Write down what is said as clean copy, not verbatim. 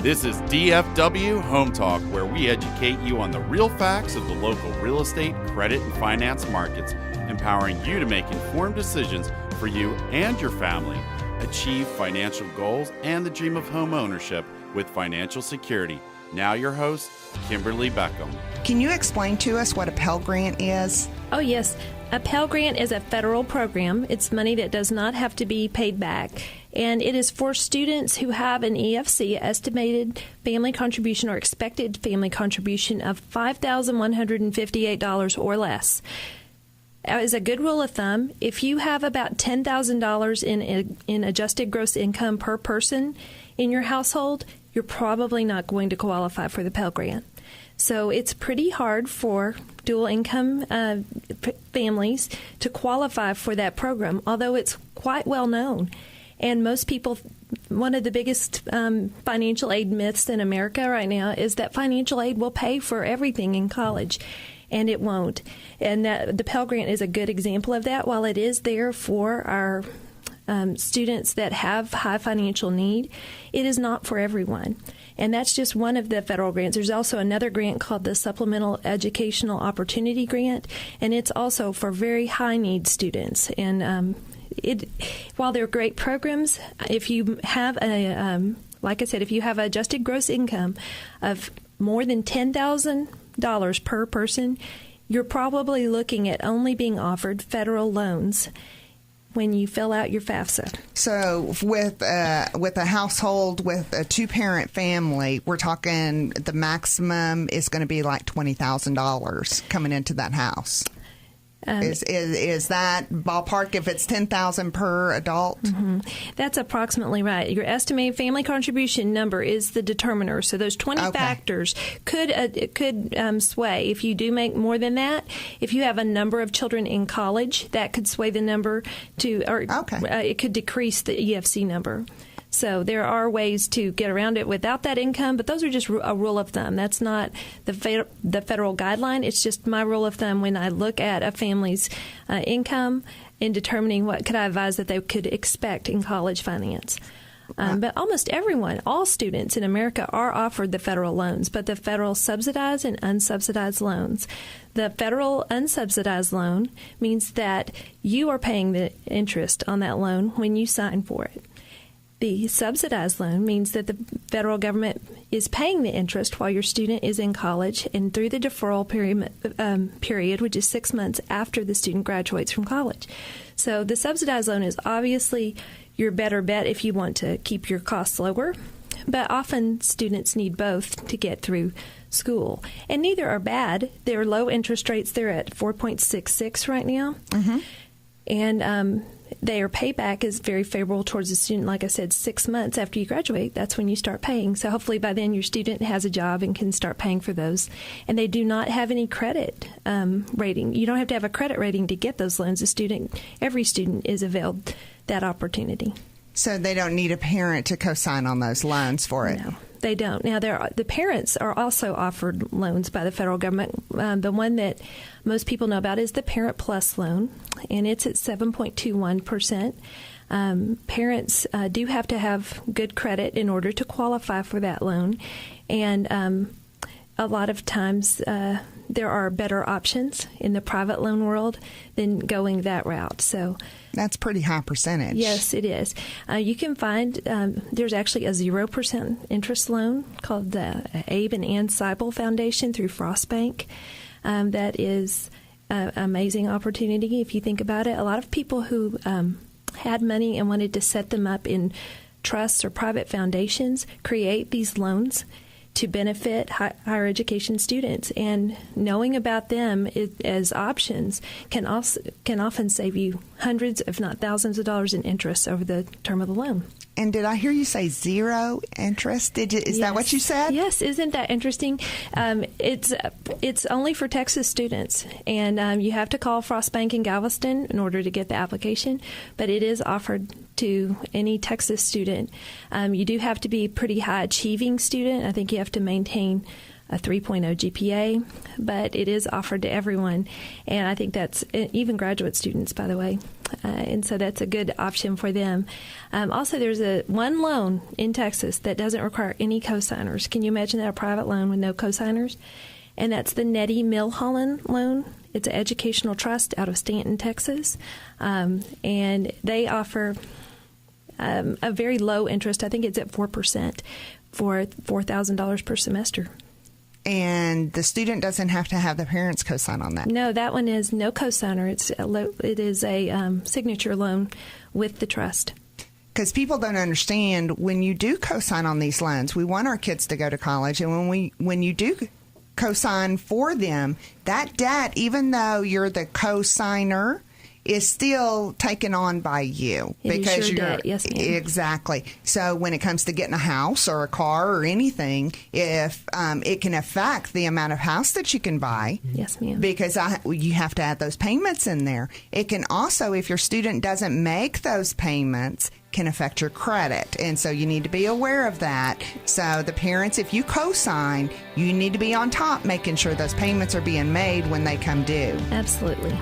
This is DFW Home Talk, where we educate you on the real facts of the local real estate, credit, and finance markets, empowering you to make informed decisions for you and your family, achieve financial goals, and the dream of home ownership with financial security. Now your host, Kimberly Beckham. Can you explain to us what a Pell Grant is? Oh, yes. A Pell Grant is a federal program. It's money that does not have to be paid back. And it is for students who have an EFC, estimated family contribution or expected family contribution of $5,158 or less. As a good rule of thumb, if you have about $10,000 in adjusted gross income per person in your household, you're probably not going to qualify for the Pell Grant. So it's pretty hard for dual income families to qualify for that program, although it's quite well known. And most people, one of the biggest financial aid myths in America right now is that financial aid will pay for everything in college, and it won't. And the Pell Grant is a good example of that. While it is there for our students that have high financial need, it is not for everyone. And that's just one of the federal grants. There's also another grant called the Supplemental Educational Opportunity Grant, and it's also for very high need students. And while they're great programs, if you have like I said, if you have adjusted gross income of more than $10,000 per person, you're probably looking at only being offered federal loans when you fill out your FAFSA. So with a household with a two-parent family, we're talking the maximum is going to be like $20,000 coming into that house. Is that ballpark if it's $10,000 per adult? Mm-hmm. That's approximately right. Your estimated family contribution number is the determiner. So those 20 factors could sway. If you do make more than that, if you have a number of children in college, that could sway the number to, or it could decrease the EFC number. So there are ways to get around it without that income, but those are just a rule of thumb. That's not the federal guideline. It's just my rule of thumb when I look at a family's income in determining what could I advise that they could expect in college finance. But almost everyone, all students in America are offered the federal loans, but the federal subsidized and unsubsidized loans. The federal unsubsidized loan means that you are paying the interest on that loan when you sign for it. The subsidized loan means that the federal government is paying the interest while your student is in college and through the deferral period, which is 6 months after the student graduates from college. So the subsidized loan is obviously your better bet if you want to keep your costs lower, but often students need both to get through school. And neither are bad. They're low interest rates. They're at 4.66 right now. Mm-hmm. And their payback is very favorable towards the student. Like I said, 6 months after you graduate, that's when you start paying. So hopefully by then your student has a job and can start paying for those. And they do not have any credit rating. You don't have to have a credit rating to get those loans. Every student is availed that opportunity. So they don't need a parent to co-sign on those loans for it? No, they don't. Now, the parents are also offered loans by the federal government. The one that most people know about is the Parent Plus loan, and it's at 7.21%. Parents do have to have good credit in order to qualify for that loan, and a lot of times there are better options in the private loan world than going that route. So that's pretty high percentage. Yes, it is. You can find there's actually a 0% interest loan called the Abe and Ann Seibel Foundation through Frost Bank. That is an amazing opportunity if you think about it. A lot of people who had money and wanted to set them up in trusts or private foundations create these loans to benefit higher education students, and knowing about them as options can often save you hundreds, if not thousands of dollars in interest over the term of the loan. And did I hear you say zero interest? Is that what you said? Yes. Isn't that interesting? It's only for Texas students, and you have to call Frost Bank in Galveston in order to get the application, but it is offered to any Texas student. You do have to be a pretty high achieving student. I think you have to maintain a 3.0 GPA, but it is offered to everyone, and I think that's even graduate students, by the way. and so that's a good option for them. Also, there's one loan in Texas that doesn't require any cosigners. Can you imagine that, a private loan with no cosigners? And that's the Nettie Milholland loan. It's an educational trust out of Stanton, Texas, and they offer a very low interest. I think it's at 4% for $4,000 per semester. And the student doesn't have to have the parents co-sign on that? No, that one is no cosigner. It is a signature loan with the trust. Because people don't understand, when you do co-sign on these loans, we want our kids to go to college, and when you do co-sign for them, that debt, even though you're the co-signer, is still taken on by you. Because you're debt. Yes, ma'am. Exactly. So when it comes to getting a house or a car or anything, if it can affect the amount of house that you can buy. Yes, ma'am. Because you have to add those payments in there. It can also, if your student doesn't make those payments, can affect your credit. And so you need to be aware of that. So the parents, if you co-sign, you need to be on top making sure those payments are being made when they come due. Absolutely.